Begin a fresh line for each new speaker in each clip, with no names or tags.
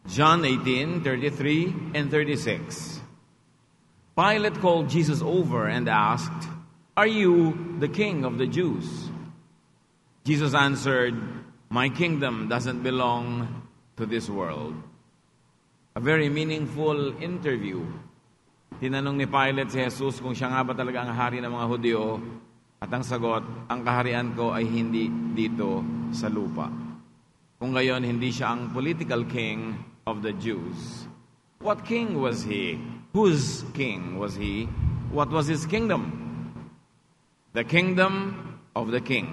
John 18:33 and 36. Pilate called Jesus over and asked, "Are you the king of the Jews?" Jesus answered, "My kingdom doesn't belong to this world." A very meaningful interview. Tinanong ni Pilate si Jesus kung siya nga ba talaga ang hari ng mga Hudyo, at ang sagot, "Ang kaharian ko ay hindi dito sa lupa." Kung gayon, hindi siya ang political king of the Jews. What king was he? Whose king was he? What was his kingdom? The kingdom of the king.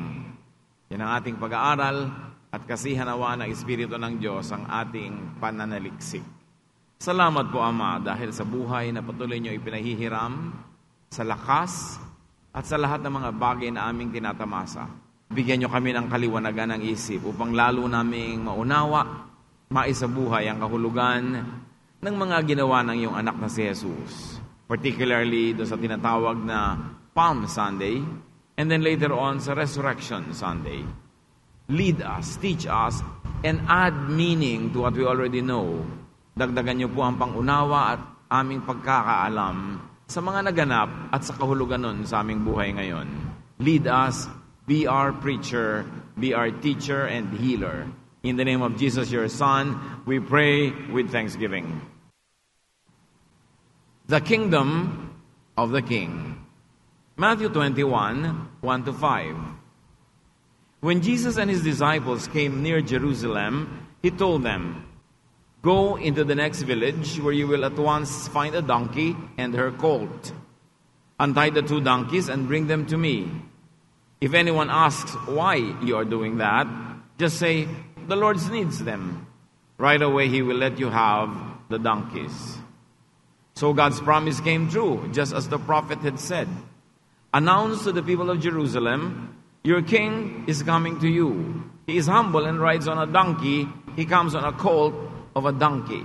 Yan ang ating pag-aaral at kasihanawa ng Espiritu ng Diyos ang ating pananaliksik. Salamat po, Ama, dahil sa buhay na patuloy niyo ipinahihiram, sa lakas at sa lahat ng mga bagay na aming tinatamasa. Bigyan niyo kami ng kaliwanagan ng isip upang lalo naming maunawa, maisabuhay ang kahulugan ng mga ginawa ng iyong anak na si Jesus. Particularly doon sa tinatawag na Palm Sunday, and then later on sa Resurrection Sunday. Lead us, teach us, and add meaning to what we already know. Dagdagan niyo po ang pangunawa at aming pagkakaalam sa mga naganap at sa kahulugan nun sa aming buhay ngayon. Lead us, be our preacher, be our teacher and healer. In the name of Jesus, your Son, we pray with thanksgiving. The kingdom of the King. Matthew 21, 1-5. When Jesus and his disciples came near Jerusalem, he told them, "Go into the next village where you will at once find a donkey and her colt. Untie the 2 donkeys and bring them to me. If anyone asks why you are doing that, just say, 'The Lord needs them.' Right away he will let you have the donkeys." So God's promise came true, just as the prophet had said. Announce to the people of Jerusalem, "Your king is coming to you. He is humble and rides on a donkey. He comes on a colt of a donkey."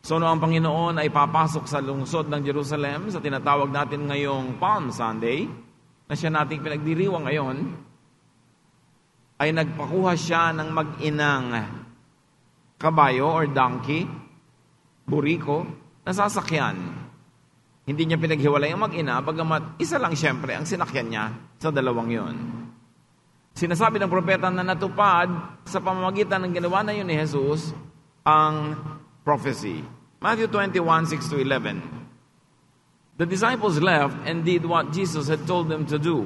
So noong ang Panginoon ay papasok sa lungsod ng Jerusalem sa tinatawag natin ngayong Palm Sunday, na siya nating pinagdiriwang ngayon, ay nagpakuha siya ng mag-inang kabayo or donkey, buriko, na sasakyan. Hindi niya pinaghiwalay ang mag-ina, bagamat isa lang siyempre ang sinakyan niya sa dalawang yon. Sinasabi ng propeta na natupad sa pamamagitan ng ginawa na yun ni Jesus ang prophecy. Matthew 21, 6-11. The disciples left and did what Jesus had told them to do.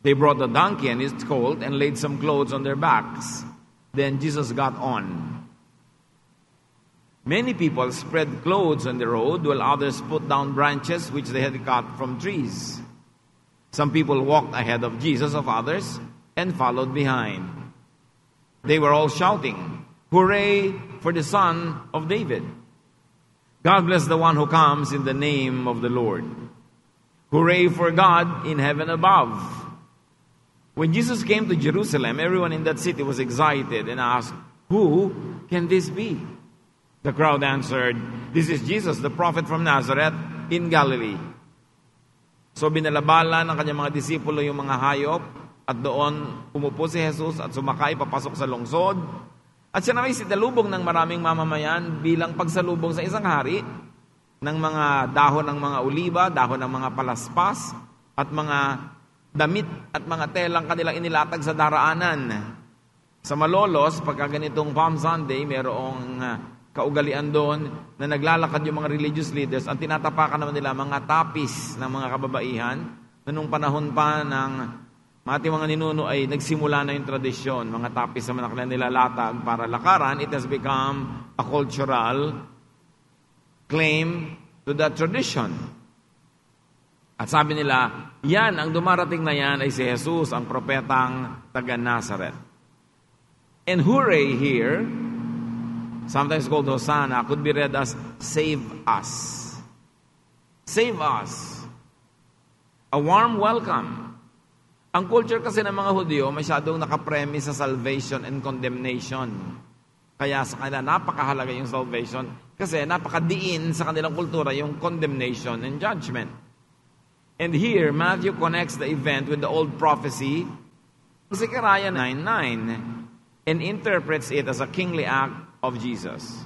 They brought the donkey and its colt and laid some clothes on their backs. Then Jesus got on. Many people spread clothes on the road, while others put down branches which they had cut from trees. Some people walked ahead of Jesus, of others, and followed behind. They were all shouting, "Hooray for the Son of David! God bless the one who comes in the name of the Lord. Hooray for God in heaven above." When Jesus came to Jerusalem, everyone in that city was excited and asked, "Who can this be?" The crowd answered, "This is Jesus, the prophet from Nazareth in Galilee." So binalabala ng kanyang mga disipulo yung mga hayop, at doon umupo si Jesus at sumakay papasok sa lungsod. At siya naman sinalubong ng maraming mamamayan bilang pagsalubong sa isang hari ng mga dahon ng mga oliba, dahon ng mga palaspas, at mga damit at mga telang kanilang inilatag sa daraanan. Sa Malolos, pagka ganitong Palm Sunday, mayroong kaugalian doon na naglalakad yung mga religious leaders. Ang tinatapakan naman nila mga tapis ng mga kababaihan na nung panahon pa ng ating mga ninuno ay nagsimula na yung tradisyon. Mga tapis naman na nilalatag para lakaran. It has become a cultural claim to that tradition. At sabi nila, yan, ang dumarating na yan ay si Jesus, ang propetang taga Nazareth. And hooray here, sometimes called Hosanna, could be read as save us. Save us. A warm welcome. Ang culture kasi ng mga Hudyo, masyadong nakapremise sa salvation and condemnation. Kaya sa kanila, napakahalaga yung salvation kasi napakadiin sa kanilang kultura yung condemnation and judgment. And here, Matthew connects the event with the old prophecy, Zechariah 9:9. and interprets it as a kingly act of Jesus.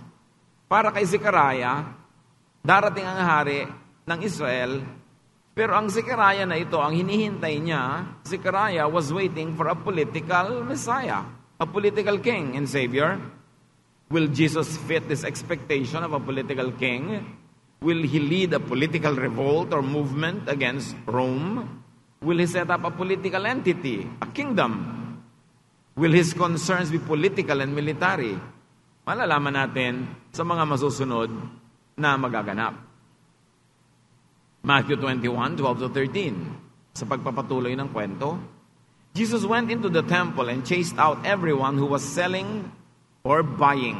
Para kay Zechariah, darating ang hari ng Israel, pero ang Zechariah na ito, ang hinihintay niya, Zechariah was waiting for a political Messiah, a political king and Savior. Will Jesus fit this expectation of a political king? Will he lead a political revolt or movement against Rome? Will he set up a political entity, a kingdom? Will his concerns be political and military? Malalaman natin sa mga masusunod na magaganap. Matthew 21:12-13. Sa pagpapatuloy ng kwento, Jesus went into the temple and chased out everyone who was selling or buying.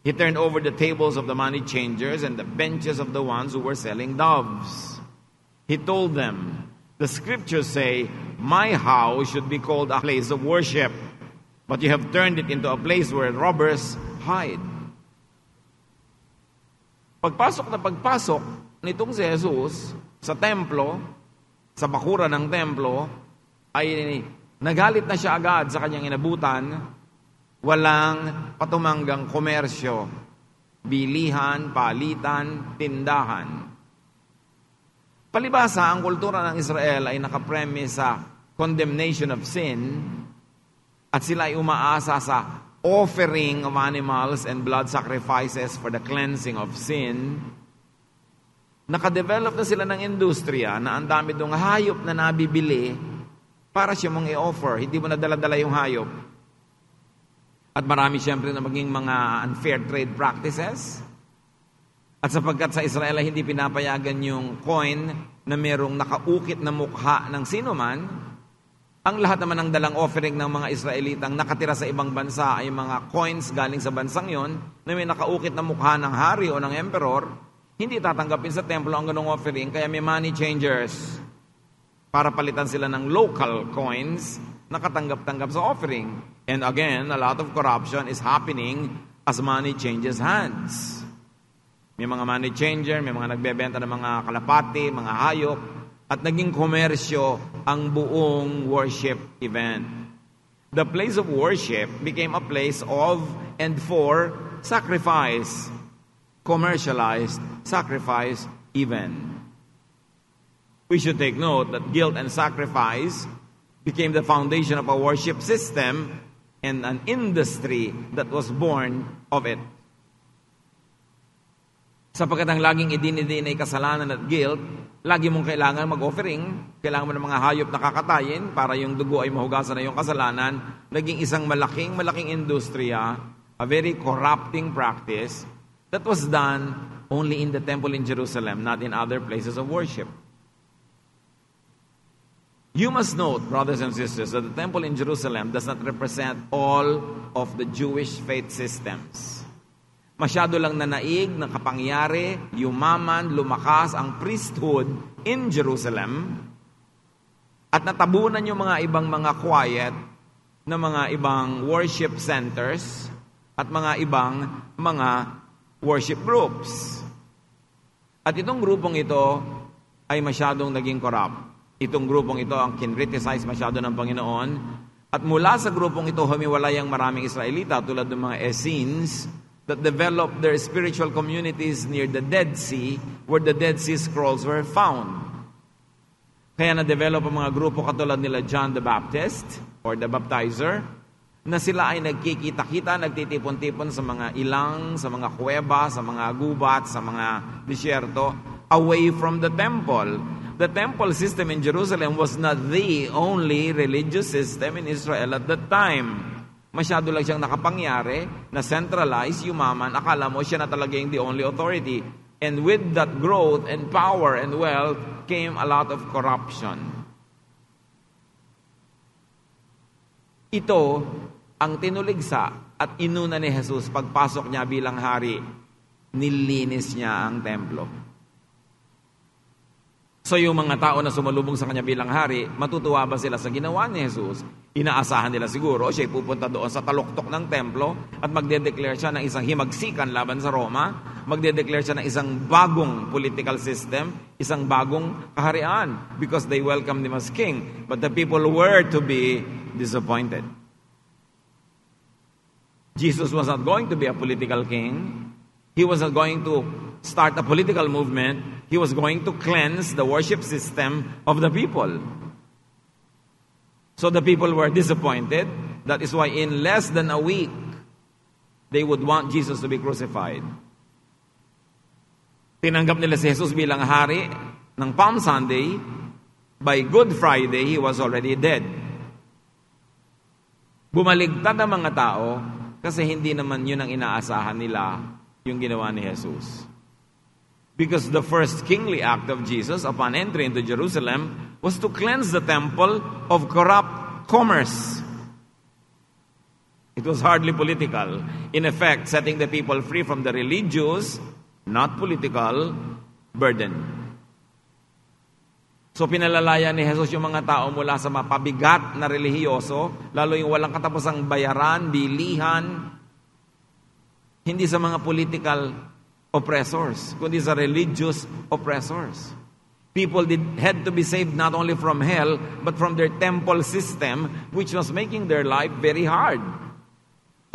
He turned over the tables of the money changers and the benches of the ones who were selling doves. He told them, "The scriptures say, 'My house should be called a place of worship,' but you have turned it into a place where robbers hide." Pagpasok nitong si Jesus sa templo, sa bakuran ng templo, ay nagalit na siya agad sa kanyang inabutan. Walang patumanggang komersyo, bilihan, palitan, tindahan. Palibasa, ang kultura ng Israel ay nakapremise sa condemnation of sin at sila ay umaasa sa offering of animals and blood sacrifices for the cleansing of sin. Nakadevelop na sila ng industriya na ang dami dong hayop na nabibili para siya mong i-offer. Hindi mo nadala-dala yung hayop. At marami siyempre na maging mga unfair trade practices. At sapagkat sa Israel ay hindi pinapayagan yung coin na merong nakaukit na mukha ng sino man, ang lahat naman ng dalang offering ng mga Israelitang nakatira sa ibang bansa ay mga coins galing sa bansang yon na may nakaukit na mukha ng hari o ng emperor. Hindi tatanggapin sa templo ang ganong offering, kaya may money changers para palitan sila ng local coins na katanggap-tanggap sa offering. And again, a lot of corruption is happening as money changes hands. May mga money changer, may mga nagbebenta ng mga kalapati, mga hayop, at naging komersyo ang buong worship event. The place of worship became a place of and for sacrifice. Commercialized sacrifice even. We should take note that guilt and sacrifice became the foundation of a worship system and an industry that was born of it. Sapagkat ang laging idinidin ay kasalanan at guilt, lagi mong kailangan mag-offering, kailangan mo ng mga hayop na kakatayin para yung dugo ay mahugasan na yung kasalanan, naging isang malaking industriya, a very corrupting practice that was done only in the temple in Jerusalem, not in other places of worship. You must note, brothers and sisters, that the temple in Jerusalem does not represent all of the Jewish faith systems. Masyado lang nanaig, nakapangyari, yumaman, lumakas ang priesthood in Jerusalem at natabunan yung mga ibang mga quiet na mga ibang worship centers at mga ibang mga worship groups. At itong grupong ito ay masyadong naging corrupt. Itong grupong ito ang kinriticize masyado ng Panginoon. At mula sa grupong ito, humiwalay ang maraming Israelita tulad ng mga Essenes that developed their spiritual communities near the Dead Sea where the Dead Sea Scrolls were found. Kaya na-develop ang mga grupo katulad nila John the Baptist or the Baptizer na sila ay nagkikita-kita, nagtitipon-tipon sa mga ilang, sa mga kuweba, sa mga gubat, sa mga disyerto, away from the temple. The temple system in Jerusalem was not the only religious system in Israel at that time. Masyado lang siyang nakapangyari, na centralized, yumaman, akala mo siya na talaga yung the only authority. And with that growth and power and wealth came a lot of corruption. Ito ang tinuligsa at inuna ni Jesus pagpasok niya bilang hari. Nilinis niya ang templo. So yung mga tao na sumalubong sa kanya bilang hari, matutuwa ba sila sa ginawa ni Jesus? Inaasahan nila siguro, siya'y pupunta doon sa taluktok ng templo at magde-declare siya ng isang himagsikan laban sa Roma, magde-declare siya ng isang bagong political system, isang bagong kaharian, because they welcomed him as king. But the people were to be disappointed. Jesus was not going to be a political king. He was not going to start a political movement. He was going to cleanse the worship system of the people. So the people were disappointed. That is why in less than a week, they would want Jesus to be crucified. Tinanggap nila si Jesus bilang hari ng Palm Sunday. By Good Friday, he was already dead. Bumaligtad ang mga tao kasi hindi naman yun ang inaasahan nila yung ginawa ni Jesus. Because the first kingly act of Jesus upon entry into Jerusalem was to cleanse the temple of corrupt commerce. It was hardly political. In effect, setting the people free from the religious, not political, burden. So pinalalaya ni Jesus yung mga tao mula sa mapabigat na relihiyoso, lalo yung walang katapusang bayaran, bilihan, hindi sa mga political oppressors, kundi sa religious oppressors. People had to be saved not only from hell, but from their temple system, which was making their life very hard.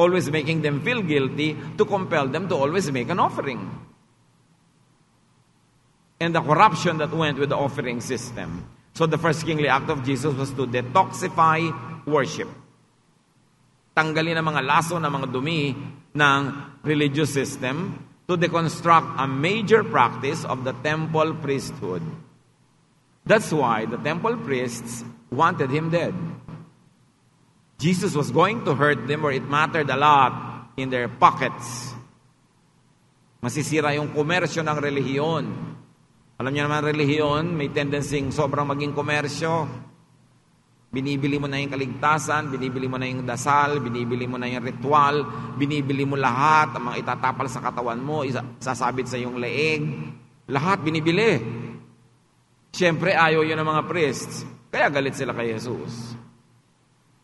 Always making them feel guilty to compel them to always make an offering. And the corruption that went with the offering system. So the first kingly act of Jesus was to detoxify worship. Tanggalin ang mga laso ng mga dumi ng religious system to deconstruct a major practice of the temple priesthood. That's why the temple priests wanted him dead. Jesus was going to hurt them where it mattered a lot in their pockets. Masisira yung komersyo ng relihiyon. Alam niyo naman, relihiyon, may tendency sobrang maging komersyo. Binibili mo na yung kaligtasan, binibili mo na yung dasal, binibili mo na yung ritual, binibili mo lahat, ang mga itatapal sa katawan mo, sasabit sa iyong leeg. Lahat binibili. Siyempre, ayaw yun ng mga priests. Kaya galit sila kay Jesus.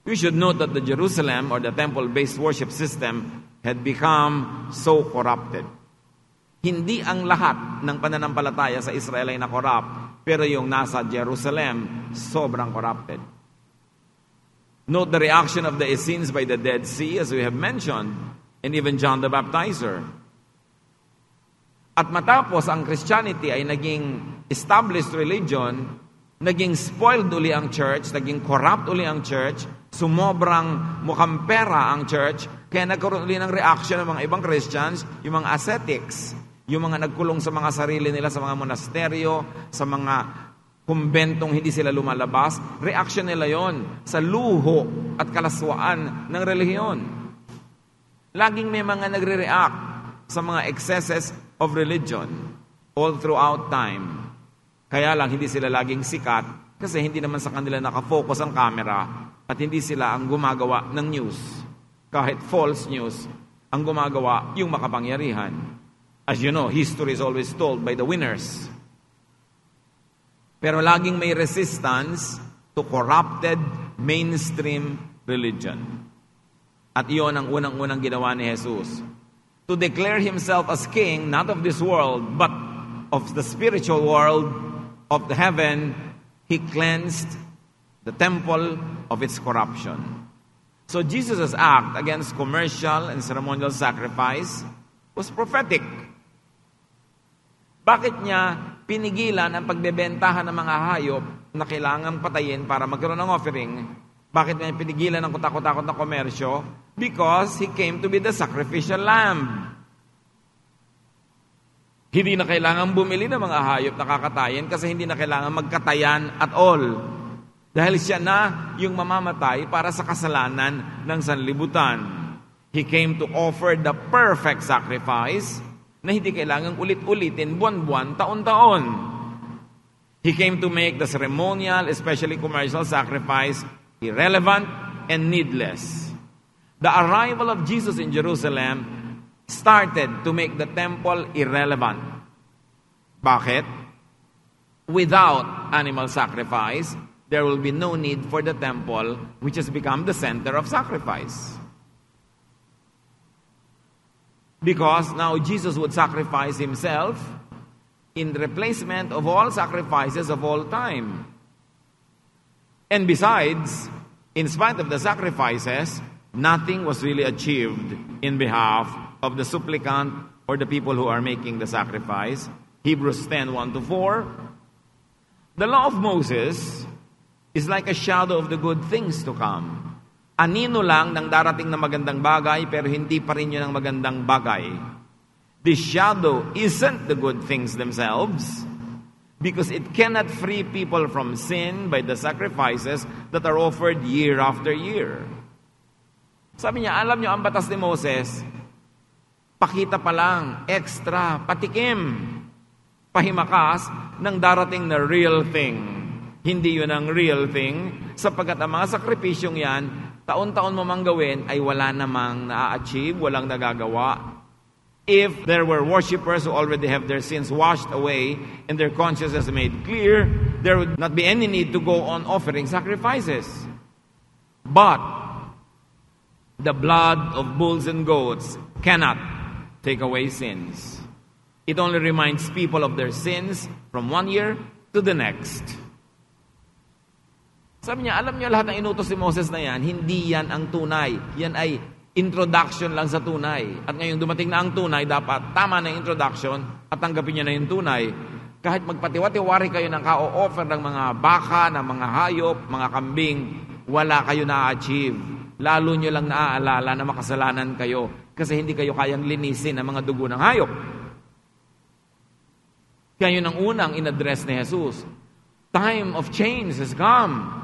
We should note that the Jerusalem or the temple-based worship system had become so corrupted. Hindi ang lahat ng pananampalataya sa Israel ay na-corrupt, pero yung nasa Jerusalem, sobrang corrupted. Note the reaction of the Essenes by the Dead Sea, as we have mentioned, and even John the Baptizer. At matapos ang Christianity ay naging established religion, naging spoiled uli ang church, naging corrupt uli ang church, sumobrang mukhang pera ang church, kaya nagkaroon uli ng reaction ng mga ibang Christians, yung mga ascetics, yung mga nagkulong sa mga sarili nila sa mga monasteryo, sa mga kumbentong hindi sila lumalabas, reaction nila yon sa luho at kalaswaan ng relihiyon. Laging may mga nagre-react sa mga excesses of religion all throughout time. Kaya lang hindi sila laging sikat kasi hindi naman sa kanila nakafocus ang camera at hindi sila ang gumagawa ng news. Kahit false news, ang gumagawa yung makapangyarihan. As you know, history is always told by the winners. Pero laging may resistance to corrupted mainstream religion. At iyon ang unang-unang ginawa ni Jesus. To declare himself as king, not of this world, but of the spiritual world, of the heaven, he cleansed the temple of its corruption. So Jesus' act against commercial and ceremonial sacrifice was prophetic. Bakit niya pinigilan ang pagbebentahan ng mga hayop na kailangang patayin para magkaroon ng offering? Bakit niya pinigilan ang kutakot-takot na komersyo? Because he came to be the sacrificial lamb. Hindi na kailangan bumili ng mga hayop na kakatayin kasi hindi na kailangan magkatayan at all. Dahil siya na yung mamamatay para sa kasalanan ng sanlibutan. He came to offer the perfect sacrifice na hindi kailangang ulit-ulitin buwan-buwan, taon-taon. He came to make the ceremonial, especially commercial sacrifice, irrelevant and needless. The arrival of Jesus in Jerusalem started to make the temple irrelevant. Bakit? Without animal sacrifice, there will be no need for the temple, which has become the center of sacrifice. Because now Jesus would sacrifice himself in replacement of all sacrifices of all time. And besides, in spite of the sacrifices, nothing was really achieved in behalf of the supplicant or the people who are making the sacrifice. Hebrews 10:1-4. The law of Moses is like a shadow of the good things to come. Anino lang ng darating na magandang bagay, pero hindi pa rin yun ang magandang bagay. The shadow isn't the good things themselves, because it cannot free people from sin by the sacrifices that are offered year after year. Sabi niya, alam niyo, ang batas ni Moses, pakita pa lang, extra, patikim, pahimakas ng darating na real thing. Hindi yun ang real thing, sapagkat ang mga sakripisyong yan, taon-taon mo mang gawin, ay wala namang na-achieve, walang nagagawa. If there were worshipers who already have their sins washed away and their consciences made clear, there would not be any need to go on offering sacrifices. But the blood of bulls and goats cannot take away sins. It only reminds people of their sins from one year to the next. Sabi niya, alam niyo lahat ng inutos ni Moses na yan, hindi yan ang tunay. Yan ay introduction lang sa tunay. At ngayon dumating na ang tunay, dapat tama na yung introduction at tanggapin niya na yung tunay. Kahit magpatiwa-tiwari kayo ng ka-o-offer ng mga baka, ng mga hayop, mga kambing, wala kayo na-achieve. Lalo nyo lang naaalala na makasalanan kayo kasi hindi kayo kayang linisin ang mga dugo ng hayop. Kaya yun ang unang in-address ni Jesus. Time of change has come.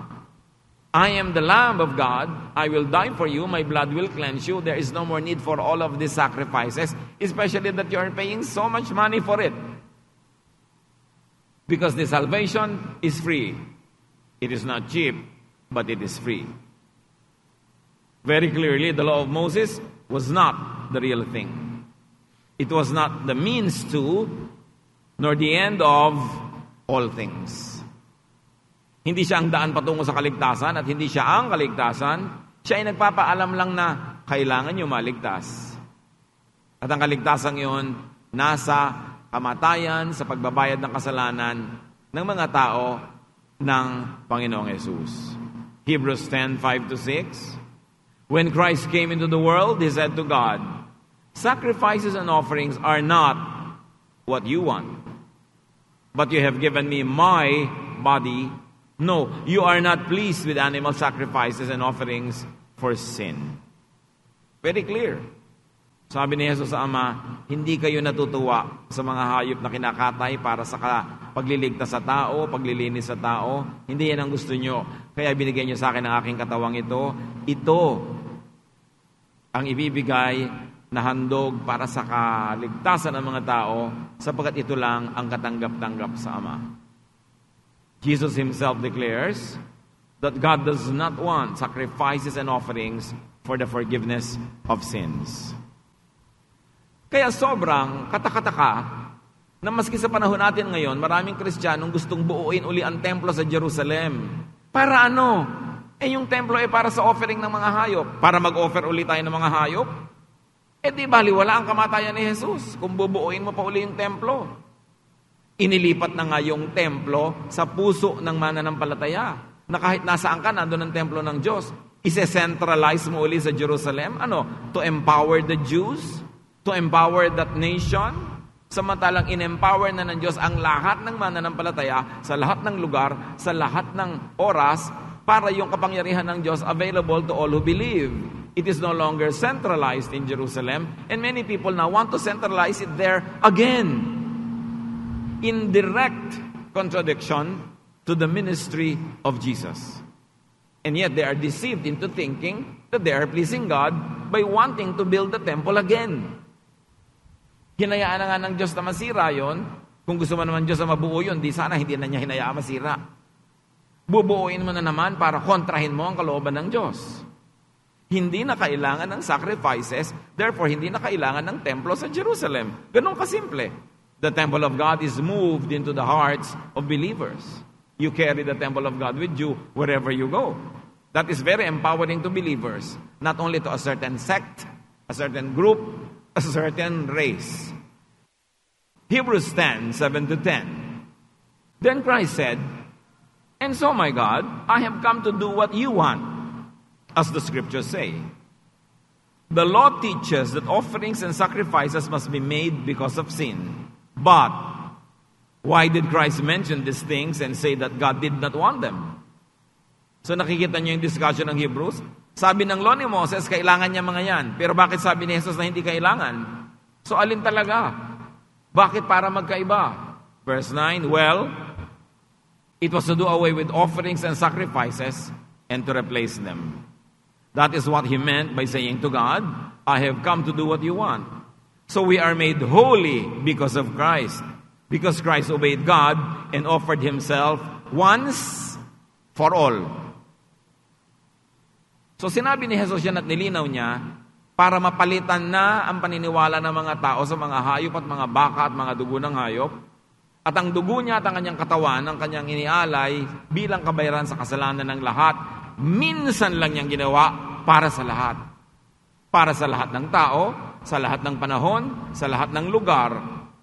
I am the Lamb of God. I will die for you. My blood will cleanse you. There is no more need for all of these sacrifices, especially that you are paying so much money for it. Because the salvation is free. It is not cheap, but it is free. Very clearly, the law of Moses was not the real thing. It was not the means to, nor the end of all things. Hindi siya ang daan patungo sa kaligtasan at hindi siya ang kaligtasan. Siya ay nagpapaalam lang na kailangan niyo maligtas. At ang kaligtasan yun, nasa kamatayan sa pagbabayad ng kasalanan ng mga tao ng Panginoong Yesus. Hebrews 10:5-6. When Christ came into the world, He said to God, sacrifices and offerings are not what you want, but you have given me my body. No, you are not pleased with animal sacrifices and offerings for sin. Very clear. Sabi ni Jesus sa Ama, hindi kayo natutuwa sa mga hayop na kinakatay para sa pagliligtas sa tao, paglilinis sa tao. Hindi yan ang gusto nyo. Kaya binigay nyo sa akin ang aking katawang ito. Ito ang ibibigay na handog para sa kaligtasan ng mga tao, sapagkat ito lang ang katanggap-tanggap sa Ama. Jesus Himself declares that God does not want sacrifices and offerings for the forgiveness of sins. Kaya sobrang katakataka na maski sa panahon natin ngayon, maraming Kristiyanong gustong buuin uli ang templo sa Jerusalem. Para ano? Yung templo ay para sa offering ng mga hayop. Para mag-offer uli tayo ng mga hayop? Di baliwala ang kamatayan ni Jesus kung bubuuin mo pa uli yung templo. Inilipat na nga yung templo sa puso ng mananampalataya. Na kahit nasaan ka, nandun ang templo ng Diyos. Ise-centralize mo uli sa Jerusalem. Ano? To empower the Jews? To empower that nation? Samantalang in-empower na ng Diyos ang lahat ng mananampalataya sa lahat ng lugar, sa lahat ng oras, para yung kapangyarihan ng Diyos available to all who believe. It is no longer centralized in Jerusalem, and many people now want to centralize it there again. In direct contradiction to the ministry of Jesus. And yet they are deceived into thinking that they are pleasing God by wanting to build the temple again. Hinayaan na nga ng Diyos na masira yon. Kung gusto mo naman Diyos na mabuo yun, di sana hindi na niya hinayaan masira. Bubuuin mo na naman para kontrahin mo ang kalooban ng Diyos. Hindi na kailangan ng sacrifices, therefore hindi na kailangan ng templo sa Jerusalem. Ganun kasimple. The temple of God is moved into the hearts of believers. You carry the temple of God with you wherever you go. That is very empowering to believers, not only to a certain sect, a certain group, a certain race. Hebrews 10:7-10. Then Christ said, and so, my God, I have come to do what you want, as the scriptures say. The law teaches that offerings and sacrifices must be made because of sin. But why did Christ mention these things and say that God did not want them? So nakikita niyo yung discussion ng Hebrews? Sabi ng law ni Moses, kailangan niya mga yan. Pero bakit sabi ni Jesus na hindi kailangan? So alin talaga? Bakit para magkaiba? Verse 9, well, it was to do away with offerings and sacrifices and to replace them. That is what he meant by saying to God, I have come to do what you want. So we are made holy because of Christ. Because Christ obeyed God and offered himself once for all. So sinabi ni Jesus yan at nilinaw niya para mapalitan na ang paniniwala ng mga tao sa mga hayop at mga baka at mga dugo ng hayop. At ang dugo niya at ang kanyang katawan, ang kanyang inialay bilang kabayaran sa kasalanan ng lahat, minsan lang niyang ginawa para sa lahat. Para sa lahat ng tao, sa lahat ng panahon, sa lahat ng lugar.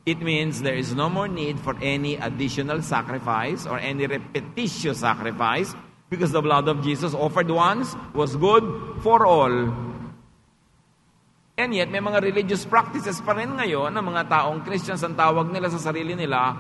It means there is no more need for any additional sacrifice or any repetitious sacrifice because the blood of Jesus offered once was good for all. And yet, may mga religious practices pa rin ngayon ng mga taong Christians ang tawag nila sa sarili nila,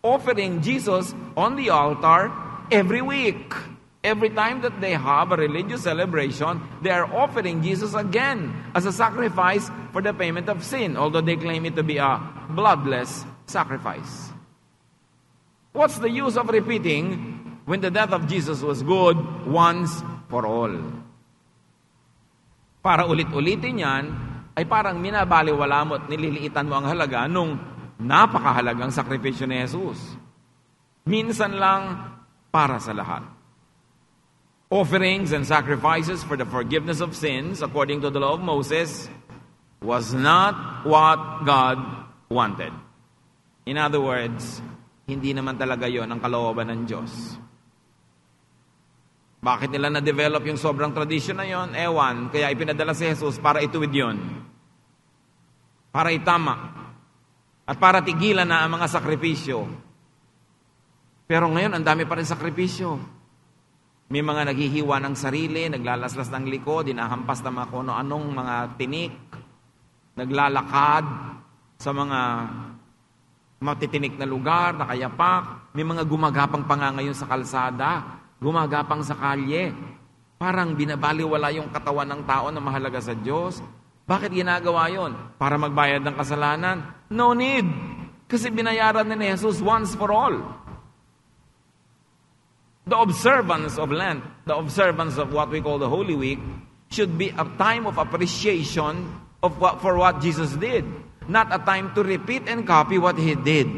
offering Jesus on the altar every week. Every time that they have a religious celebration, they are offering Jesus again as a sacrifice for the payment of sin, although they claim it to be a bloodless sacrifice. What's the use of repeating when the death of Jesus was good once for all? Para ulit-ulitin yan, ay parang minabaliwala mo at nililiitan mo ang halaga nung napakahalagang sakripisyo ni Jesus. Minsan lang para sa lahat. Offerings and sacrifices for the forgiveness of sins, according to the law of Moses, was not what God wanted. In other words, hindi naman talaga yon ang kalooban ng Diyos. Bakit nila na-develop yung sobrang tradisyon na yon? Ewan, kaya ipinadala si Jesus para ituwid yon. Para itama. At para tigilan na ang mga sakripisyo. Pero ngayon, ang dami pa rin sakripisyo. May mga naghihiwa ng sarili, naglalaslas ng likod, dinahampas ng mga kung anong mga tinik, naglalakad sa mga matitinik na lugar, nakayapak. May mga gumagapang pa nga ngayon sa kalsada, gumagapang sa kalye. Parang binabaliwala yung katawan ng tao na mahalaga sa Diyos. Bakit ginagawa yon? Para magbayad ng kasalanan? No need. Kasi binayaran na ni Jesus once for all. The observance of Lent, the observance of what we call the Holy Week, should be a time of appreciation for what Jesus did, not a time to repeat and copy what He did.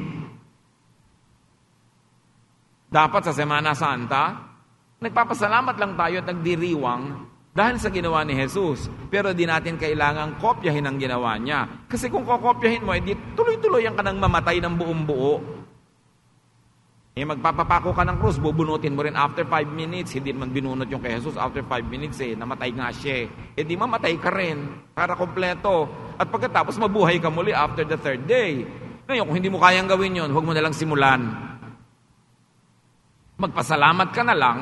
Dapat sa Semana Santa, nagpapasalamat lang tayo at nagdiriwang dahil sa ginawa ni Jesus. Pero di natin kailangang kopyahin ang ginawa niya. Kasi kung kokopyahin mo, edi tuloy-tuloy ang kanang mamatay ng buong buo. Magpapapako ka ng krus, bubunutin mo rin after 5 minutes. Hindi man binunot yung kay Jesus after 5 minutes namatay nga siya. Di mamatay ka rin para kompleto. At pagkatapos mabuhay ka muli after the 3rd day. Ngayon, kung hindi mo kayang gawin yon, huwag mo nalang simulan. Magpasalamat ka na lang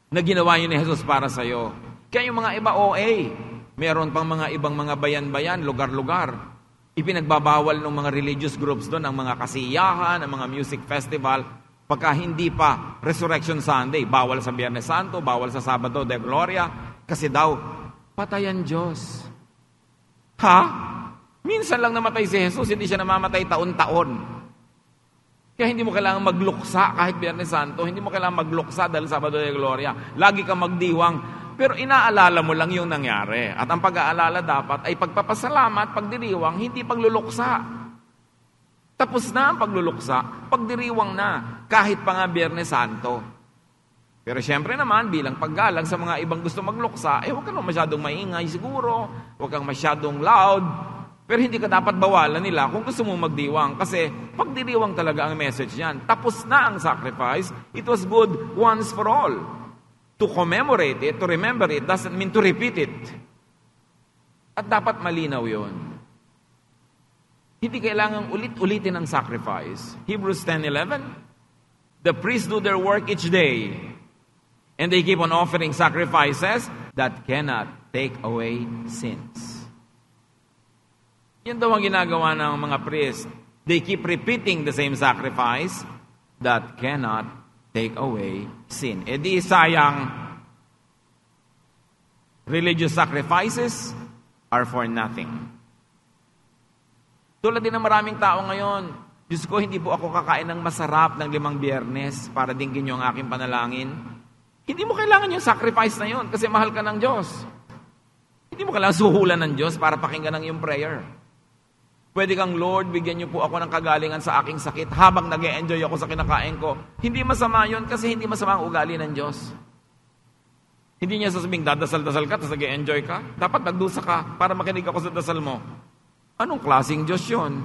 na ginawa yun ni Jesus para sa'yo. Kaya yung mga iba OA, meron pang mga ibang mga bayan-bayan, lugar-lugar. Ipinagbabawal ng mga religious groups doon, ang mga kasiyahan, ang mga music festival, pagka hindi pa Resurrection Sunday, bawal sa Biyernes Santo, bawal sa Sabado de Gloria, kasi daw, patayan Diyos. Ha? Minsan lang namatay si Jesus, hindi siya namamatay taon-taon. Kaya hindi mo kailangan magluksa kahit Biyernes Santo, hindi mo kailangan magluksa dahil Sabado de Gloria. Lagi kang magdiwang. Pero inaalala mo lang yung nangyari. At ang pag-aalala dapat ay pagpapasalamat, pagdiriwang, hindi pagluluksa. Tapos na ang pagluluksa, pagdiriwang na, kahit pa nga Biyernes Santo. Pero syempre naman, bilang paggalang sa mga ibang gusto magluksa, huwag kang masyadong maingay siguro, huwag kang masyadong loud, pero hindi ka dapat bawalan nila kung gusto mong magdiwang. Kasi pagdiriwang talaga ang message yan. Tapos na ang sacrifice, it was good once for all. To commemorate it, to remember it, doesn't mean to repeat it. At dapat malinaw yon. Hindi kailangang ulit-ulitin ang sacrifice. Hebrews 10:11, the priests do their work each day, And they keep on offering sacrifices that cannot take away sins. Yan daw ang ginagawa ng mga priest. They keep repeating the same sacrifice that cannot take away sin. E di sayang, religious sacrifices are for nothing. Tulad din ng maraming tao ngayon, Diyos ko, hindi po ako kakain ng masarap ng 5 Biyernes para dinggin yung aking panalangin. Hindi mo kailangan yung sacrifice na yun kasi mahal ka ng Diyos. Hindi mo kailangan suhulan ng Diyos para pakinggan ng iyong prayer. Pwede kang, Lord, bigyan niyo po ako ng kagalingan sa aking sakit habang nag-e-enjoy ako sa kinakain ko. Hindi masama yun kasi hindi masama ang ugali ng Diyos. Hindi niya sasabing dadasal-dasal ka tapos nag-e-enjoy ka. Dapat nagdusa ka para makinig ako sa dasal mo. Anong klaseng Diyos yun?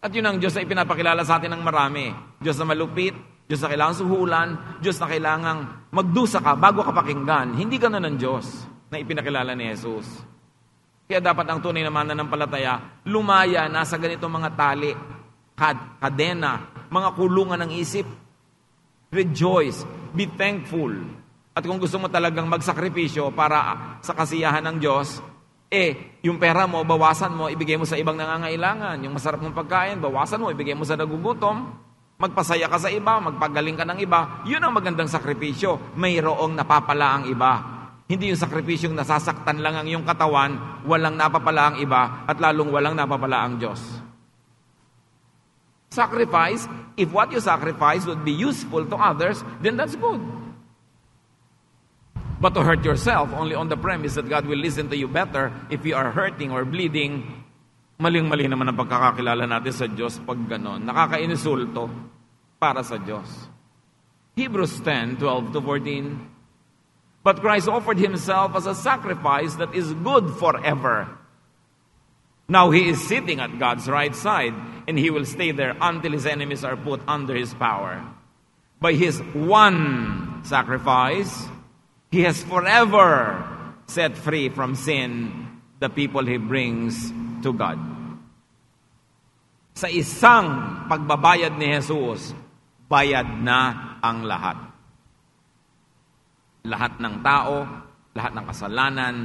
At yun ang Diyos na ipinapakilala sa atin ng marami. Diyos na malupit, Diyos na kailangan suhulan, Diyos na kailangang magdusa ka bago ka pakinggan. Hindi ka na ng Diyos na ipinakilala ni Jesus. Kaya dapat ang tunay na mananampalataya, lumaya na sa ganitong mga tali, kadena, mga kulungan ng isip. Rejoice, be thankful. At kung gusto mo talagang magsakripisyo para sa kasiyahan ng Diyos, yung pera mo, bawasan mo, ibigay mo sa ibang nangangailangan. Yung masarap mong pagkain, bawasan mo, ibigay mo sa nagugutom. Magpasaya ka sa iba, magpagaling ka ng iba. Yun ang magandang sakripisyo. Mayroong napapala ang iba. Hindi yung sakripisyong nasasaktan lang ang iyong katawan, walang napapala ang iba, at lalong walang napapala ang Diyos. Sacrifice, if what you sacrifice would be useful to others, then that's good. But to hurt yourself only on the premise that God will listen to you better if you are hurting or bleeding, maling-mali naman ang pagkakakilala natin sa Diyos pag ganon. Nakakainisulto para sa Diyos. Hebrews 10:12-14. But Christ offered himself as a sacrifice that is good forever. Now he is sitting at God's right side, and he will stay there until his enemies are put under his power. By his one sacrifice, he has forever set free from sin the people he brings to God. Sa isang pagbabayad ni Jesus, bayad na ang lahat. Lahat ng tao, lahat ng kasalanan,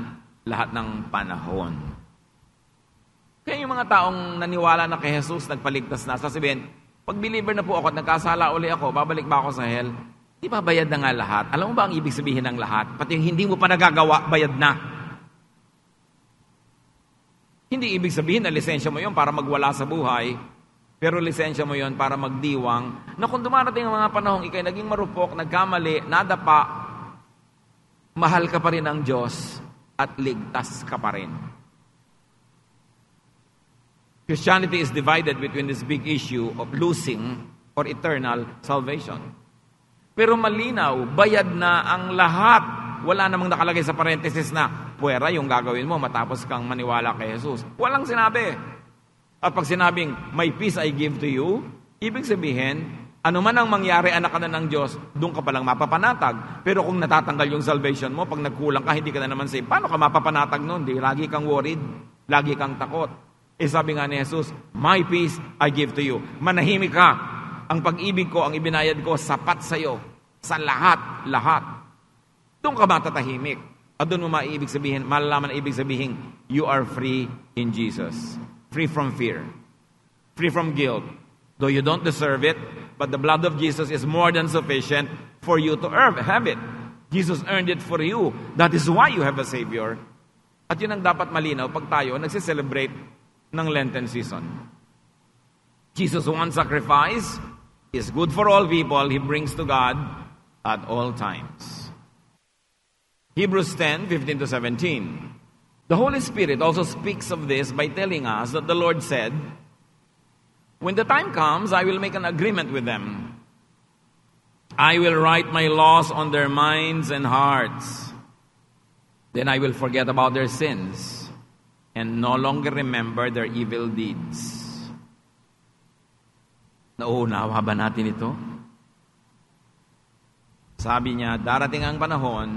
lahat ng panahon. Kaya yung mga taong naniwala na kay Jesus, nagpaligtas na, sasabihin, pag believer na po ako at nagkasala uli ako, babalik ba ako sa hell? Di ba bayad na nga lahat? Alam mo ba ang ibig sabihin ng lahat? Pati yung hindi mo pa nagagawa, bayad na. Hindi ibig sabihin na lisensya mo yun para magwala sa buhay, pero lisensya mo yun para magdiwang, na kung dumarating ang mga panahong ikay naging marupok, nagkamali, nadapa, mahal ka pa rin ang Diyos at ligtas ka pa rin. Christianity is divided between this big issue of losing or eternal salvation. Pero malinaw, bayad na ang lahat. Wala namang nakalagay sa parenthesis na puwera yung gagawin mo matapos kang maniwala kay Jesus. Walang sinabi. At pag sinabing, my peace I give to you, ibig sabihin, ano man ang mangyari, anak ka na ng Diyos, doon ka palang mapapanatag. Pero kung natatanggal yung salvation mo, pag nagkulang ka, hindi ka na naman saved. Paano ka mapapanatag nun? Di, lagi kang worried. Lagi kang takot. Sabi nga ni Jesus, my peace I give to you. Manahimik ka. Ang pag-ibig ko, ang ibinayad ko, sapat sa'yo. Sa lahat. Doon ka matatahimik. At doon mo maibig sabihin, malalaman na ibig sabihin, you are free in Jesus. Free from fear. Free from guilt. Though you don't deserve it, but the blood of Jesus is more than sufficient for you to have it. Jesus earned it for you. That is why you have a Savior. At yun ang dapat malinaw pag tayo nagsiselebrate ng Lenten season. Jesus' one sacrifice is good for all people He brings to God at all times. Hebrews 10:15-17. The Holy Spirit also speaks of this by telling us that the Lord said, when the time comes, I will make an agreement with them. I will write my laws on their minds and hearts. Then I will forget about their sins and no longer remember their evil deeds. Nauunawa ba natin ito? Sabi niya, darating ang panahon,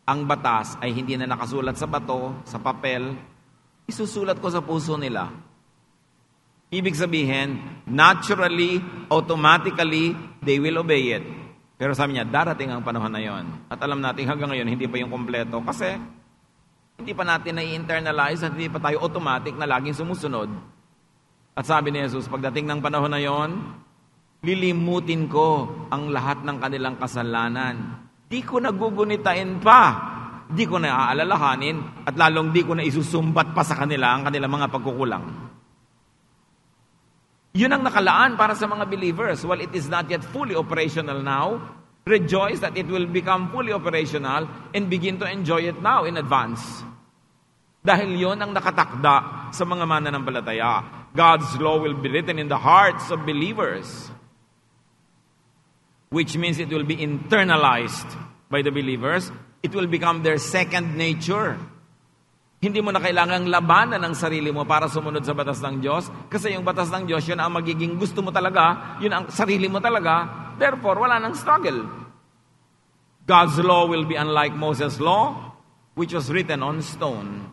ang batas ay hindi na nakasulat sa bato, sa papel, isusulat ko sa puso nila. Ibig sabihin, naturally, automatically, they will obey it. Pero sabi niya, darating ang panahon na yon. At alam natin hanggang ngayon, hindi pa yung kompleto. Kasi hindi pa natin na-internalize at hindi pa tayo automatic na laging sumusunod. At sabi ni Jesus, pagdating ng panahon na yon, lilimutin ko ang lahat ng kanilang kasalanan. Di ko nagugunitain pa. Di ko na aalalahanin at lalong di ko na isusumbat pa sa kanila ang kanilang mga pagkukulang. Yun ang nakalaan para sa mga believers. While it is not yet fully operational now, rejoice that it will become fully operational and begin to enjoy it now in advance. Dahil yun ang nakatakda sa mga mananampalataya. God's law will be written in the hearts of believers, which means it will be internalized by the believers. It will become their second nature. Hindi mo na kailangang labanan ang sarili mo para sumunod sa batas ng Diyos. Kasi yung batas ng Diyos, yun ang magiging gusto mo talaga, yun ang sarili mo talaga. Therefore, wala nang struggle. God's law will be unlike Moses' law, which was written on stone.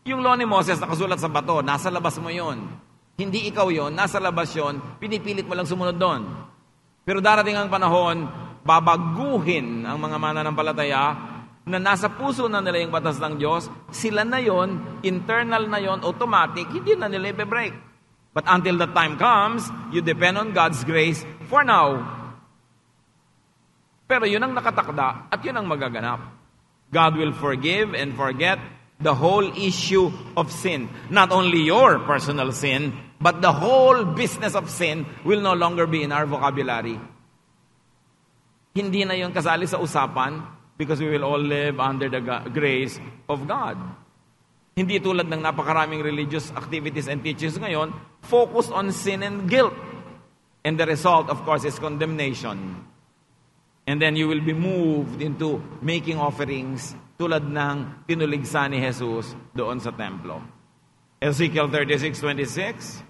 Yung law ni Moses nakasulat sa bato, nasa labas mo yun. Hindi ikaw yun, nasa labas yun, pinipilit mo lang sumunod doon. Pero darating ang panahon, babaguhin ang mga mananampalataya na nasa puso na nila yung batas ng Diyos, sila na yon, internal na yon, automatic, hindi na nila i-break. But until the time comes, you depend on God's grace for now. Pero yun ang nakatakda at yun ang magaganap. God will forgive and forget the whole issue of sin. Not only your personal sin, but the whole business of sin will no longer be in our vocabulary. Hindi na yun kasali sa usapan, because we will all live under the grace of God. Hindi tulad ng napakaraming religious activities and teachings ngayon, focused on sin and guilt. And the result, of course, is condemnation. And then you will be moved into making offerings tulad ng tinuligsa ni Jesus doon sa templo. Ezekiel 36:26,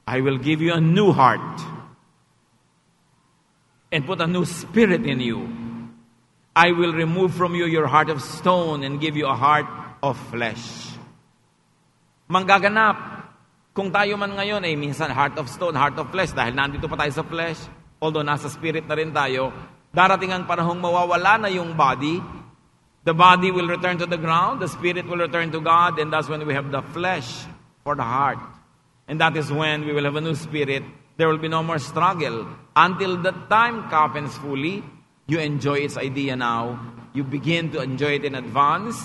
I will give you a new heart and put a new spirit in you. I will remove from you your heart of stone and give you a heart of flesh. Manggaganap. Kung tayo man ngayon ay minsan heart of stone, heart of flesh, dahil nandito pa tayo sa flesh, although nasa spirit na rin tayo, darating ang panahong mawawala na yung body. The body will return to the ground, the spirit will return to God, and that's when we have the flesh for the heart. And that is when we will have a new spirit. There will be no more struggle. Until the time happens fully, you enjoy its idea now. You begin to enjoy it in advance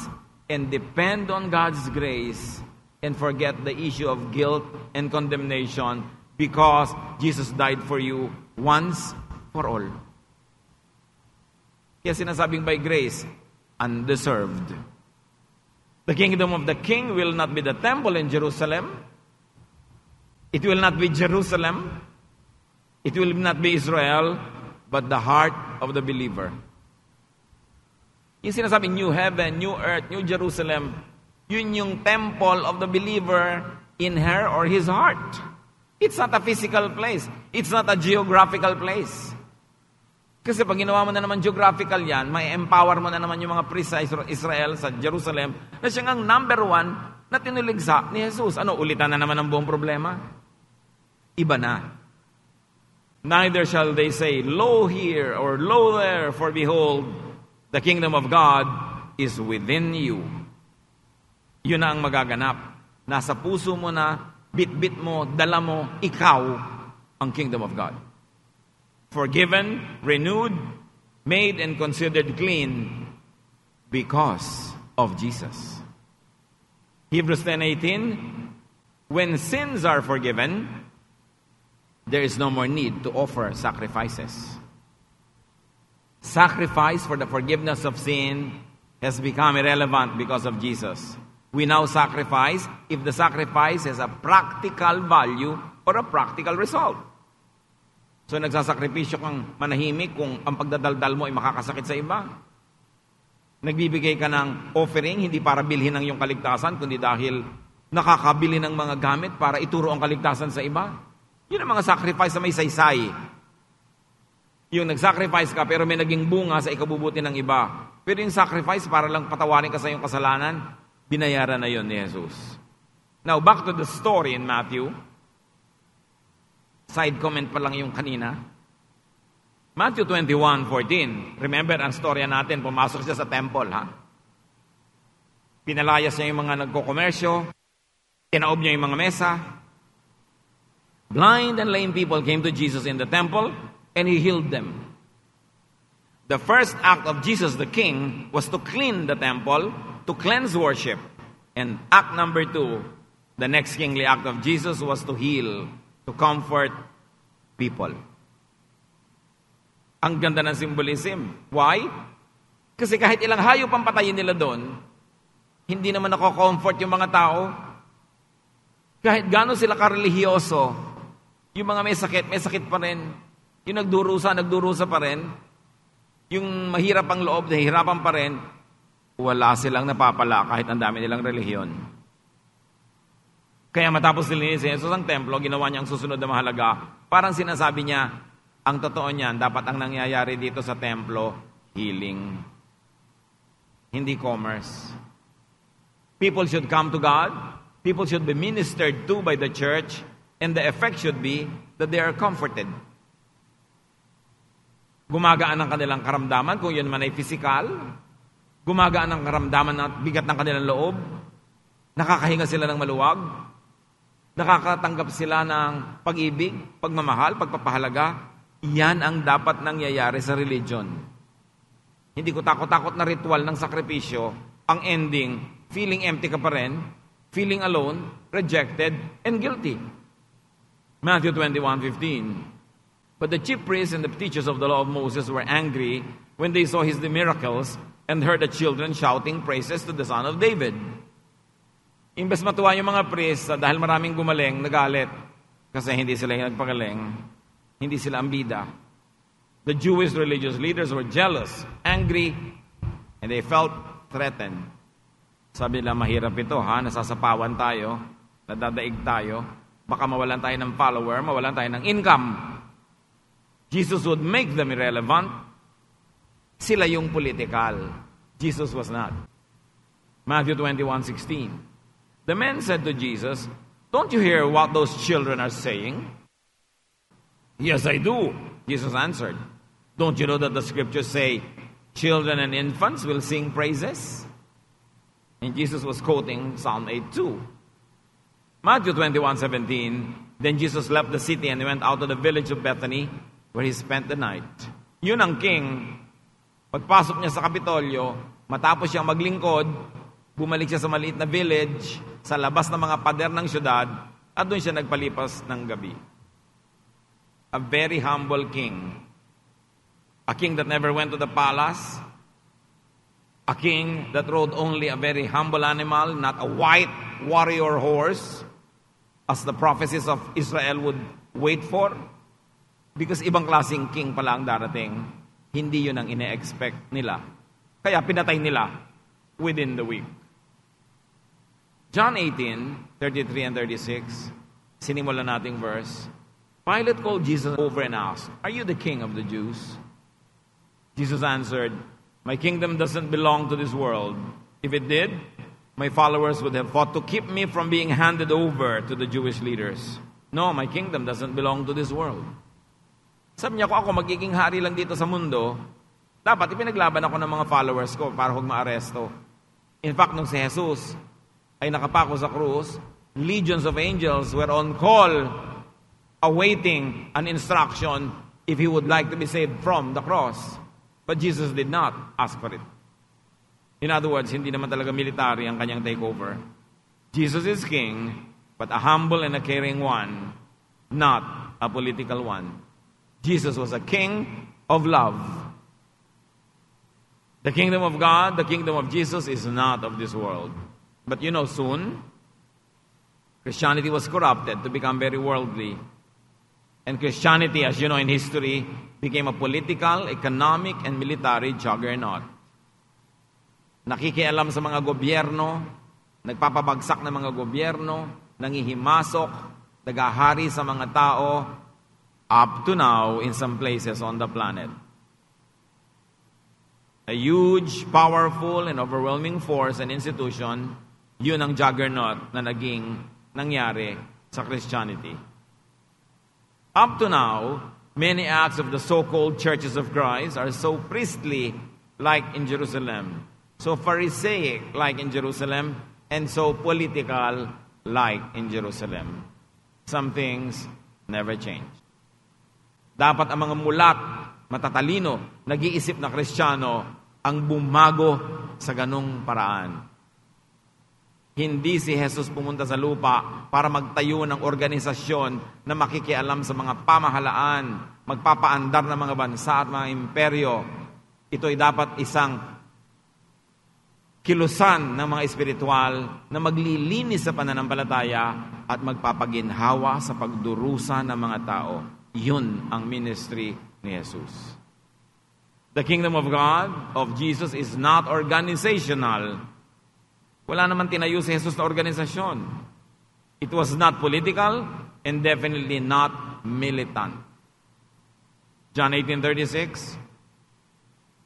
and depend on God's grace and forget the issue of guilt and condemnation because Jesus died for you once for all. Kaya sinasabing by grace, undeserved. The kingdom of the King will not be the temple in Jerusalem. It will not be Jerusalem. It will not be Israel, but the heart of the believer. Yung sinasabing new heaven, new earth, new Jerusalem, yun yung temple of the believer in her or his heart. It's not a physical place. It's not a geographical place. Kasi pag ginawa mo na naman geographical yan, may empower mo na naman yung mga priests sa Israel, sa Jerusalem, na siyang ang number one na tinuligsa ni Jesus. Ano, ulitan na naman ang buong problema? Iba na. Neither shall they say, lo here or lo there, for behold, the kingdom of God is within you. Yun na ang magaganap. Nasa puso mo na, bit-bit mo, dala mo, ikaw ang kingdom of God. Forgiven, renewed, made and considered clean because of Jesus. Hebrews 10:18, when sins are forgiven, there is no more need to offer sacrifices. Sacrifice for the forgiveness of sin has become irrelevant because of Jesus. We now sacrifice if the sacrifice has a practical value or a practical result. So nagsasakripisyo kang manahimik kung ang pagdadaldal mo ay makakasakit sa iba. Nagbibigay ka ng offering hindi para bilhin ang iyong kaligtasan, kundi dahil nakakabili ng mga gamit para ituro ang kaligtasan sa iba. Yun ang mga sacrifice na may saysay. Yung nag-sacrifice ka pero may naging bunga sa ikabubuti ng iba. Pero yung sacrifice para lang patawarin ka sa iyong kasalanan, binayaran na yun ni Jesus. Now, back to the story in Matthew. Side comment pa lang yung kanina. Matthew 21:14. Remember, ang storya natin, pumasok siya sa temple, ha? Pinalayas niya yung mga nagkokomersyo, tinaob niya yung mga mesa. Blind and lame people came to Jesus in the temple, and He healed them. The first act of Jesus the King was to clean the temple, to cleanse worship. And act number 2, the next kingly act of Jesus was to heal, to comfort people. Ang ganda ng symbolism. Why? Kasi kahit ilang hayop ang patayin nila doon, hindi naman nako-comfort yung mga tao. Kahit gano'n sila karelihiyoso, yung mga may sakit pa rin. Yung nagdurusa pa rin. Yung mahirap ang loob, nahihirapan pa rin. Wala silang napapala kahit ang dami nilang relihiyon. Kaya matapos nilinis si Jesus ang templo, ginawa niya ang susunod na mahalaga. Parang sinasabi niya, ang totoo niyan, dapat ang nangyayari dito sa templo, healing. Hindi commerce. People should come to God. People should be ministered to by the church. And the effect should be that they are comforted. Gumagaan ang kanilang karamdaman, kung yun man ay physical. Gumagaan ang karamdaman at bigat ng kanilang loob. Nakakahinga sila ng maluwag. Nakakatanggap sila ng pag-ibig, pagmamahal, pagpapahalaga. Yan ang dapat nangyayari sa religion. Hindi ko takot-takot na ritual ng sakripisyo. Ang ending, feeling empty ka pa rin, feeling alone, rejected, and guilty. Matthew 21:15. But the chief priests and the teachers of the law of Moses were angry when they saw his miracles and heard the children shouting praises to the Son of David. Imbes matuwa yung mga priests dahil maraming gumaling, nagalit. Kasi hindi sila yung nagpagaling. Hindi sila ang bida. The Jewish religious leaders were jealous, angry, and they felt threatened. Sabi nila, mahirap ito, ha? Nasasapawan tayo, nadadaig tayo, baka mawalan tayo ng follower, mawalan tayo ng income. Jesus would make them irrelevant. Sila yung political. Jesus was not. Matthew 21:16. The men said to Jesus, "Don't you hear what those children are saying?" "Yes, I do," Jesus answered. "Don't you know that the scriptures say, children and infants will sing praises?" And Jesus was quoting Psalm 8:2. Matthew 21:17. Then Jesus left the city and went out to the village of Bethany, where he spent the night. Yun ang king. Pagpasok niya sa Kapitolyo, matapos siyang maglingkod, bumalik siya sa maliit na village, sa labas ng mga pader ng syudad, at doon siya nagpalipas ng gabi. A very humble king. A king that never went to the palace. A king that rode only a very humble animal, not a white warrior horse, as the prophecies of Israel would wait for. Because ibang klaseng king pala ang darating. Hindi yun ang ine-expect nila. Kaya pinatay nila within the week. John 18:33 and 36, sinimulan nating verse. Pilate called Jesus over and asked, "Are you the king of the Jews?" Jesus answered, "My kingdom doesn't belong to this world. If it did, my followers would have fought to keep me from being handed over to the Jewish leaders. No, my kingdom doesn't belong to this world." Sabi niya, kung ako magiging hari lang dito sa mundo, dapat ipinaglaban ako ng mga followers ko para huwag maaresto. In fact, nung si Jesus ay nakapako sa krus, legions of angels were on call, awaiting an instruction if he would like to be saved from the cross. But Jesus did not ask for it. In other words, hindi naman talaga military ang kanyang takeover. Jesus is king, but a humble and a caring one, not a political one. Jesus was a king of love. The kingdom of God, the kingdom of Jesus is not of this world. But you know, soon, Christianity was corrupted to become very worldly. And Christianity, as you know in history, became a political, economic, and military juggernaut. Nakikialam sa mga gobyerno, nagpapabagsak ng mga gobyerno, nangihimasok, nagahari sa mga tao, up to now in some places on the planet. A huge, powerful, and overwhelming force and institution, yun ang juggernaut na nangyari sa Christianity. Up to now, Many acts of the so-called churches of Christ are so priestly, like in Jerusalem, so Pharisaic, like in Jerusalem, and so political, like in Jerusalem. Some things never change. Dapat ang mga mulat, matatalino, nag-iisip na Kristiyano, ang bumago sa ganung paraan. Hindi si Jesus pumunta sa lupa para magtayo ng organisasyon na makikialam sa mga pamahalaan, magpapaandar ng mga bansa at mga imperyo. Ito ay dapat isang kilusan ng mga espiritual na maglilinis sa pananampalataya at magpapaginhawa sa pagdurusa ng mga tao. Yun ang ministry ni Jesus. The kingdom of God, of Jesus, is not organizational. Wala naman tinayo si Jesus na organisasyon. It was not political and definitely not militant. John 18:36,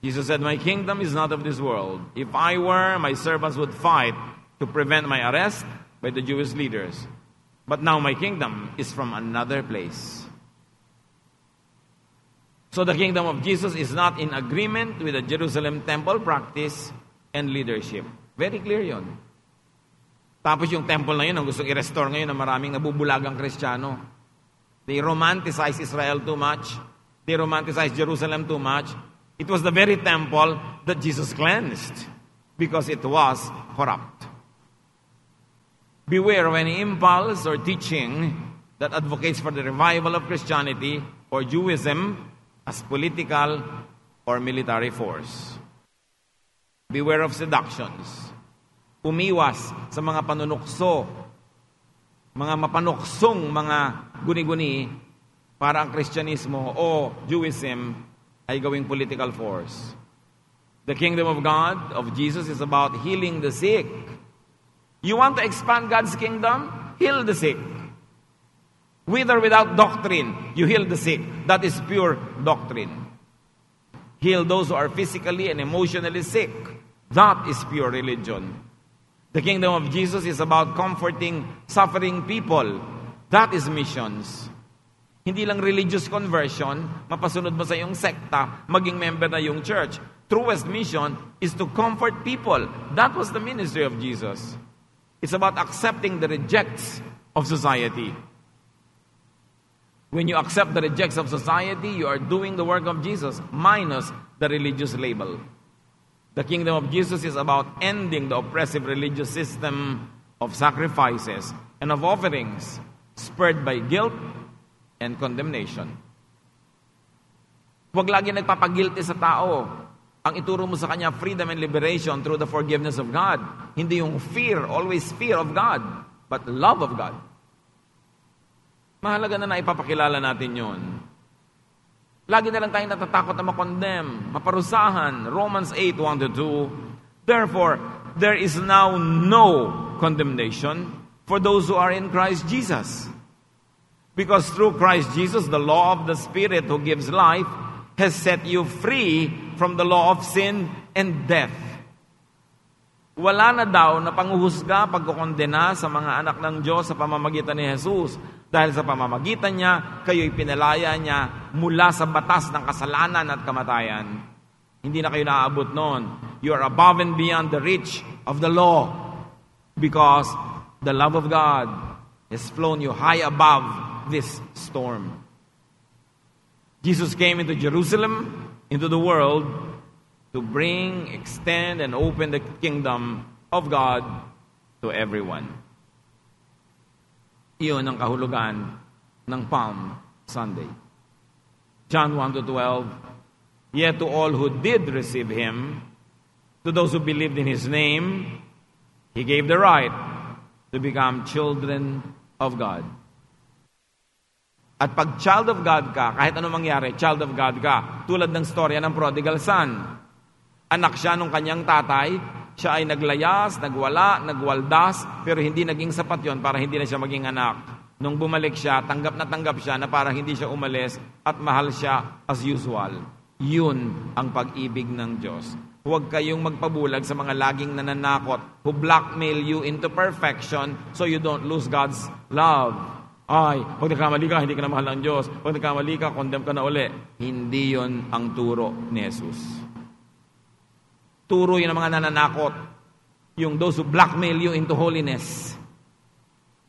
Jesus said, "My kingdom is not of this world. If I were, my servants would fight to prevent my arrest by the Jewish leaders. But now my kingdom is from another place." So the kingdom of Jesus is not in agreement with the Jerusalem temple practice and leadership. Very clear yun. Tapos yung temple na yun, ang gustong i-restore ngayon ng maraming nabubulagang Kristiyano. They romanticize Israel too much. They romanticize Jerusalem too much. It was the very temple that Jesus cleansed because it was corrupt. Beware of any impulse or teaching that advocates for the revival of Christianity or Judaism as political or military force. Beware of seductions. Umiwas sa mga panunukso, mga mapanuksong mga guni-guni para ang Kristyanismo o Judaism ay gawing political force. The kingdom of God, of Jesus, is about healing the sick. You want to expand God's kingdom? Heal the sick. With or without doctrine, you heal the sick. That is pure doctrine. Heal those who are physically and emotionally sick. That is pure religion. The kingdom of Jesus is about comforting suffering people. That is missions. Hindi lang religious conversion, mapasunod mo sa iyong sekta, maging member na yung church. Truest mission is to comfort people. That was the ministry of Jesus. It's about accepting the rejects of society. When you accept the rejects of society, you are doing the work of Jesus, minus the religious label. The kingdom of Jesus is about ending the oppressive religious system of sacrifices and of offerings spurred by guilt and condemnation. Huwag lagi nagpapagilty sa tao. Ang ituro mo sa kanya, freedom and liberation through the forgiveness of God. Hindi yung fear, always fear of God, but love of God. Mahalaga na ipapakilala natin yun. Lagi na lang tayong natatakot na makondemn, maparusahan. Romans 8:1-2. Therefore, there is now no condemnation for those who are in Christ Jesus. Because through Christ Jesus, the law of the Spirit who gives life has set you free from the law of sin and death. Wala na daw na panghuhusga, pagkukondena sa mga anak ng Diyos sa pamamagitan ni Jesus. Dahil sa pamamagitan niya, kayo'y pinalaya niya mula sa batas ng kasalanan at kamatayan. Hindi na kayo naaabot noon. You are above and beyond the reach of the law because the love of God has flown you high above this storm. Jesus came into Jerusalem, into the world, to bring, extend, and open the kingdom of God to everyone. Iyon ang kahulugan ng Palm Sunday. John 1-12, Yet to all who did receive Him, to those who believed in His name, He gave the right to become children of God. At pag child of God ka, kahit ano mangyari, child of God ka, tulad ng storya ng prodigal son. Anak siya nung kanyang tatay, siya ay naglayas, nagwala, nagwaldas, pero hindi naging sapat yon para hindi na siya maging anak. Nung bumalik siya, tanggap siya na para hindi siya umalis at mahal siya as usual. Yun ang pag-ibig ng Diyos. Huwag kayong magpabulag sa mga laging nananakot who blackmail you into perfection so you don't lose God's love. Ay, pag nagkamali ka, hindi ka na mahal ng Diyos. Pag nagkamali ka, condemn ka na uli. Hindi yon ang turo ni Jesus. Turo yun ng mga nananakot. Yung those who blackmail you into holiness.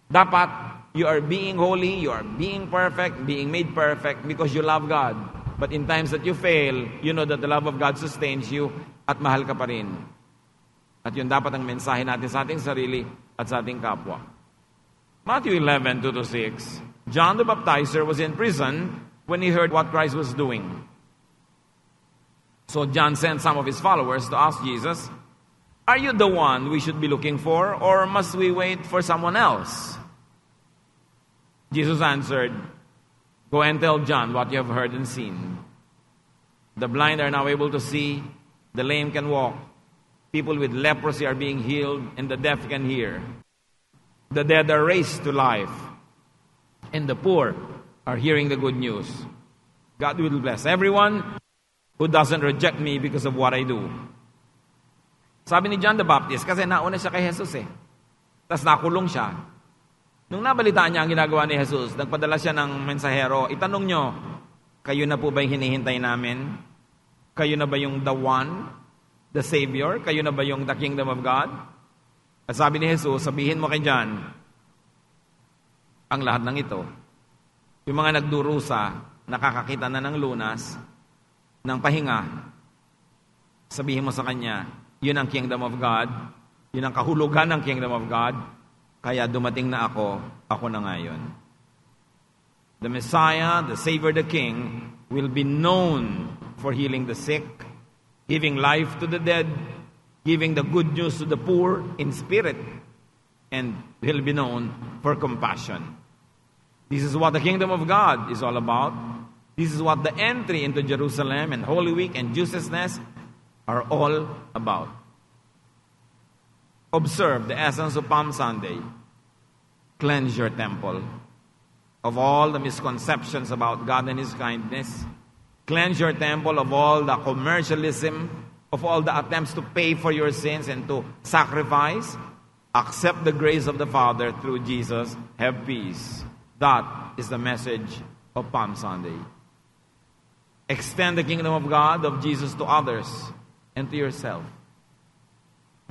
Dapat, you are being holy, you are being perfect, being made perfect because you love God. But in times that you fail, you know that the love of God sustains you at mahal ka pa rin. At yun dapat ang mensahe natin sa ating sarili at sa ating kapwa. Matthew 11, 2-6. John the Baptizer was in prison when he heard what Christ was doing. So John sent some of his followers to ask Jesus, "Are you the one we should be looking for, or must we wait for someone else?" Jesus answered, "Go and tell John what you have heard and seen. The blind are now able to see, the lame can walk, people with leprosy are being healed, and the deaf can hear. The dead are raised to life, and the poor are hearing the good news. God will bless everyone who doesn't reject me because of what I do." Sabi ni John the Baptist, kasi nauna siya kay Jesus Tapos nakulong siya. Nung nabalitaan niya ang ginagawa ni Jesus, nagpadala siya ng mensahero, itanong nyo, kayo na po ba yung hinihintay namin? Kayo na ba yung the one, the Savior? Kayo na ba yung the kingdom of God? At sabi ni Jesus, sabihin mo kay John, ang lahat ng ito, yung mga nagdurusa, nakakakita na ng lunas, ng pahinga, sabihin mo sa kanya, yun ang kingdom of God, yun ang kahulugan ng kingdom of God, kaya dumating na ako na ngayon. The Messiah, the Savior, the King, will be known for healing the sick, giving life to the dead, giving the good news to the poor in spirit, and will be known for compassion. This is what the kingdom of God is all about. This is what the entry into Jerusalem and Holy Week and Jesusness are all about. Observe the essence of Palm Sunday. Cleanse your temple of all the misconceptions about God and His kindness. Cleanse your temple of all the commercialism, of all the attempts to pay for your sins and to sacrifice. Accept the grace of the Father through Jesus. Have peace. That is the message of Palm Sunday. Extend the kingdom of God, of Jesus, to others and to yourself.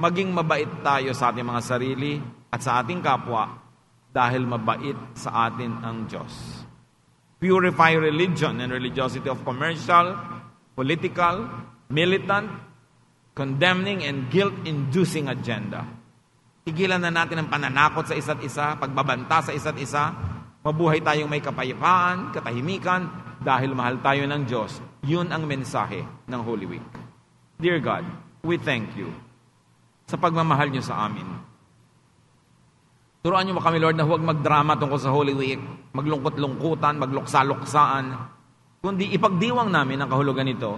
Maging mabait tayo sa ating mga sarili at sa ating kapwa dahil mabait sa atin ang Diyos. Purify religion and religiosity of commercial, political, militant, condemning and guilt-inducing agenda. Tigilan na natin ang pananakot sa isa't isa, pagbabanta sa isa't isa, mabuhay tayong may kapayapaan, katahimikan, dahil mahal tayo ng Diyos. Yun ang mensahe ng Holy Week. Dear God, we thank you sa pagmamahal niyo sa amin. Turuan niyo mo kami, Lord, na huwag magdrama tungkol sa Holy Week, maglungkot-lungkutan, magluksa-luksaan, kundi ipagdiwang namin ang kahulugan nito,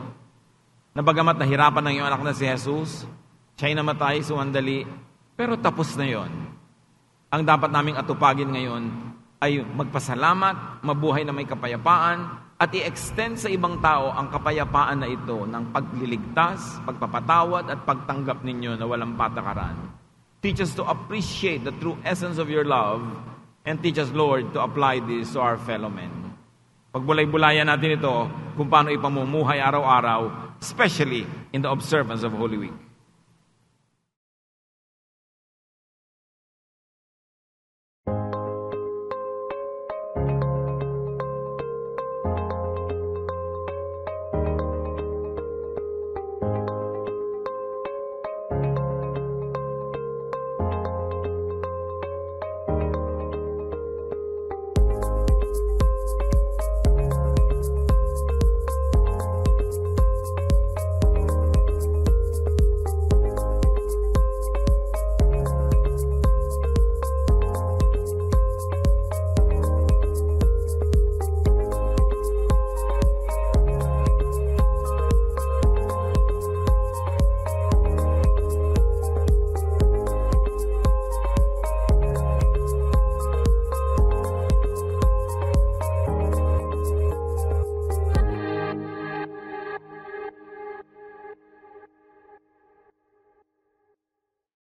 na bagamat nahirapan ng iyong anak na si Jesus, siya'y namatay, sumandali, pero tapos na yon. Ang dapat naming atupagin ngayon ay magpasalamat, mabuhay na may kapayapaan, at i-extend sa ibang tao ang kapayapaan na ito ng pagliligtas, pagpapatawad, at pagtanggap ninyo na walang patakaran. Teach us to appreciate the true essence of your love, and teach us, Lord, to apply this to our fellow men. Pagbulay-bulayan natin ito kung paano ipamumuhay araw-araw, especially in the observance of Holy Week.